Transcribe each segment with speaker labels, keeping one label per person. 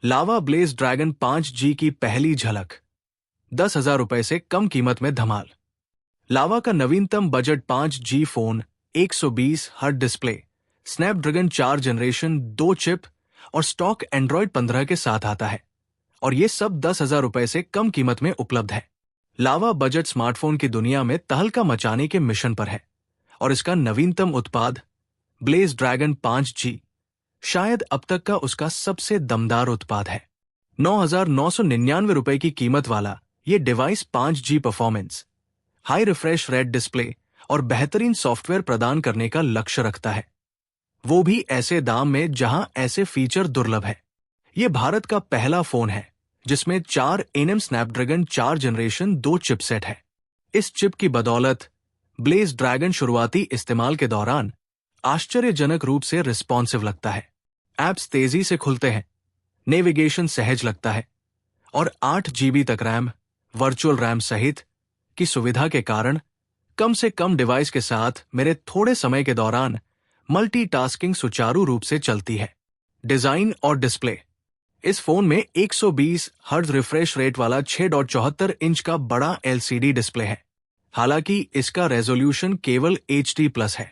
Speaker 1: लावा Blaze dragon 5G की पहली झलक। 10,000 रुपए से कम कीमत में धमाल। लावा का नवीनतम budget 5G phone, 120 hertz display, Snapdragon 4 generation 2 chip और स्टॉक एंड्रॉयड 15 के साथ आता है, और ये सब 10,000 रुपए से कम कीमत में उपलब्ध है। लावा बजट स्मार्टफोन की दुनिया में तहलका मचाने के मिशन पर है, और इसका नवीनतम उत्पाद ब्लेज ड्रैगन 5G शायद अब तक का उसका सबसे दमदार उत्पाद है। 9,999 रुपए की कीमत वाला ये device 5G performance, high refresh red display और बेहतरीन सॉफ्टवेयर प्रदान करने का लक्ष्य रखता है, वो भी ऐसे दाम में जहां ऐसे फीचर दुर्लभ है। ये भारत का पहला फोन है जिसमें 4nm स्नैपड्रैगन 4 जनरेशन 2 चिपसेट है। इस चिप की बदौलत ब्लेज ड्रैगन शुरुआती इस्तेमाल के दौरान आश्चर्यजनक रूप से रिस्पॉन्सिव लगता है। ऐप्स तेजी से खुलते हैं, नेविगेशन सहज लगता है और 8 GB तक रैम, वर्चुअल रैम सहित की सुविधा के कारण कम से कम डिवाइस के साथ मेरे थोड़े समय के दौरान मल्टीटास्किंग सुचारू रूप से चलती है। डिजाइन और डिस्प्ले। इस फोन में 120 हर्ट्ज रिफ्रेश रेट वाला 6.74 इंच का बड़ा LCD डिस्प्ले है। हालांकि इसका रेजोल्यूशन केवल HD+ है,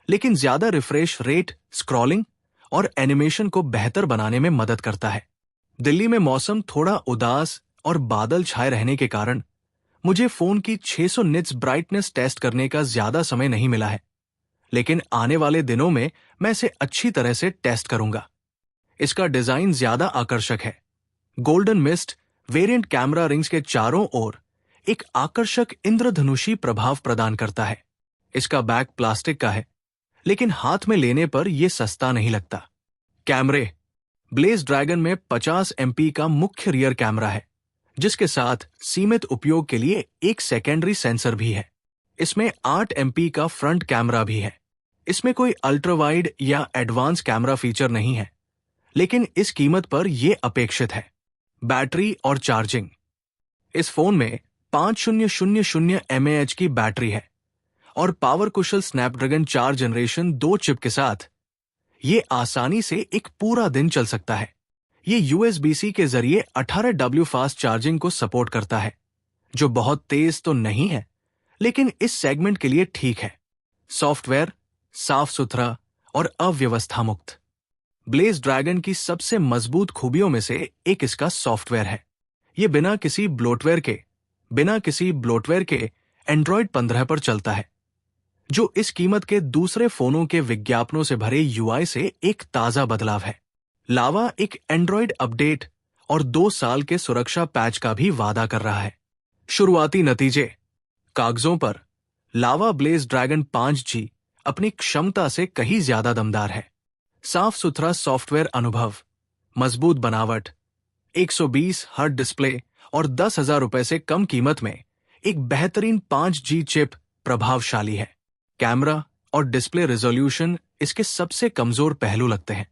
Speaker 1: लेकिन ज्यादा रिफ्रेश रेट स्क्रॉलिंग और एनिमेशन को बेहतर बनाने में मदद करता है। दिल्ली में मौसम थोड़ा उदास और बादल छाए रहने के कारण मुझे फोन की 600 निट्स ब्राइटनेस टेस्ट करने का ज्यादा समय नहीं मिला है, लेकिन आने वाले दिनों में मैं इसे अच्छी तरह से टेस्ट करूंगा। इसका डिजाइन ज्यादा आकर्षक है। Golden mist variant camera rings के चारों ओर एक आकर्षक इंद्रधनुषी प्रभाव प्रदान करता है। इसका बैक प्लास्टिक का है, लेकिन हाथ में लेने पर यह सस्ता नहीं लगता। कैमरे। ब्लेज ड्रैगन में 50 MP का मुख्य रियर कैमरा है, जिसके साथ सीमित उपयोग के लिए एक सेकेंडरी सेंसर भी है। इसमें 8 MP का फ्रंट कैमरा भी है। इसमें कोई अल्ट्रा वाइड या एडवांस कैमरा फीचर नहीं है, लेकिन इस कीमत पर यह अपेक्षित है। बैटरी और चार्जिंग। इस फोन में 5000 mAh की बैटरी है और पावर कुशल स्नैपड्रैगन 4 जनरेशन 2 चिप के साथ ये आसानी से एक पूरा दिन चल सकता है। ये USB-C के जरिए 18W फास्ट चार्जिंग को सपोर्ट करता है, जो बहुत तेज तो नहीं है, लेकिन इस सेगमेंट के लिए ठीक है। सॉफ्टवेयर साफ सुथरा और अव्यवस्था मुक्त। ब्लेज ड्रैगन की सबसे मजबूत खूबियों में से एक इसका सॉफ्टवेयर है। ये बिना किसी ब्लोटवेयर के एंड्रॉयड 15 पर चलता है, जो इस कीमत के दूसरे फोनों के विज्ञापनों से भरे UI से एक ताजा बदलाव है। लावा एक एंड्रॉयड अपडेट और 2 साल के सुरक्षा पैच का भी वादा कर रहा है। शुरुआती नतीजे। कागजों पर लावा ब्लेज ड्रैगन 5G अपनी क्षमता से कहीं ज्यादा दमदार है। साफ सुथरा सॉफ्टवेयर अनुभव, मजबूत बनावट, 120 हर्ट्ज डिस्प्ले और 10,000 रुपए से कम कीमत में एक बेहतरीन 5G चिप प्रभावशाली है। कैमरा और डिस्प्ले रिजोल्यूशन इसके सबसे कमजोर पहलू लगते हैं,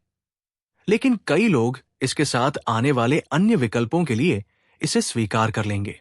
Speaker 1: लेकिन कई लोग इसके साथ आने वाले अन्य विकल्पों के लिए इसे स्वीकार कर लेंगे।